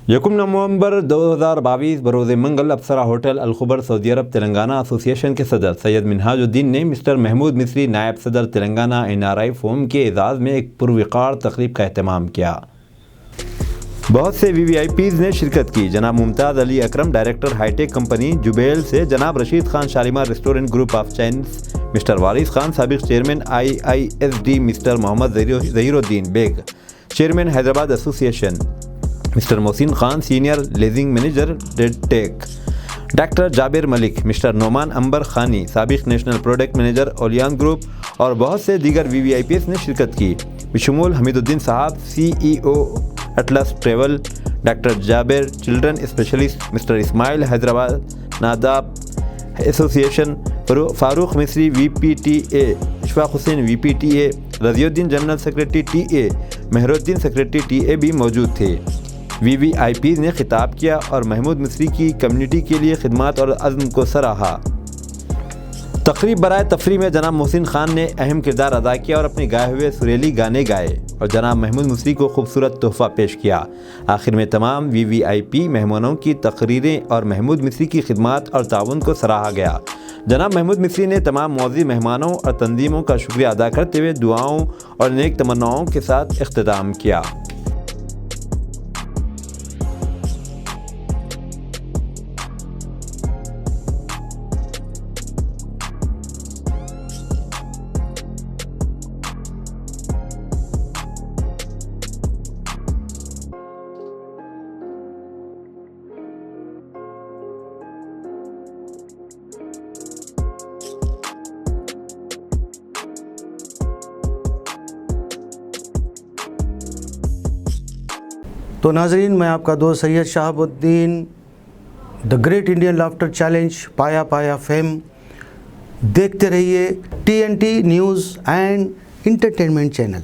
یکم نومبر 2022 بروز منگل افسرہ ہوٹل الخبر سعودی عرب تلنگانہ ایسوسی ایشن کے صدر سید منہاج الدین نے مسٹر محمود مصری نائب صدر تلنگانہ NRI فورم کے اعزاز میں ایک پروقار تقریب کا اہتمام کیا۔ بہت سے VVIPs نے شرکت کی۔ جناب Mumtaz Ali Akram director high tech company Jubail سے، جناب Rashid Khan Shalimar restaurant group of chains, mister Waris Khan سابق chairman IISD، mister Muhammad Zaheer Uddin Baig chairman Hyderabad association, mister Mohsin Khan senior leasing manager red tech, doctor Jabir Malik, mister Noman Anbar Khani سابق national product manager Olayan group اور بہت سے دیگر VVIPs نے شرکت کی، بشمول حمید الدین صاحب CEO اٹلس ٹریول، ڈاکٹر جابر چلڈرن اسپیشلسٹ، مسٹر اسماعیل حیدرآباد ناداب ایسوسی ایشن، فاروق مصری VPTA، اشفاق حسین VPTA، رضی الدین جنرل سیکرٹری TA، مہر الدین سیکرٹری TA بھی موجود تھے۔ VVIPs نے خطاب کیا اور محمود مصری کی کمیونٹی کے لیے خدمات اور عزم کو سراہا۔ تقریب برائے تفریح میں جناب محسن خان نے اہم کردار ادا کیا اور اپنے گائے ہوئے سریلی گانے گائے اور جناب محمود مصری کو خوبصورت تحفہ پیش کیا۔ آخر میں تمام VVIP مہمانوں کی تقریریں اور محمود مصری کی خدمات اور تعاون کو سراہا گیا۔ جناب محمود مصری نے تمام معزز مہمانوں اور تنظیموں کا شکریہ ادا کرتے ہوئے دعاؤں اور نیک تمناؤں کے ساتھ اختتام کیا۔ تو ناظرین، میں آپ کا دوست سید شہاب الدین، the great Indian laughter challenge پایا پایا فیم، دیکھتے رہیے TNT news and entertainment channel.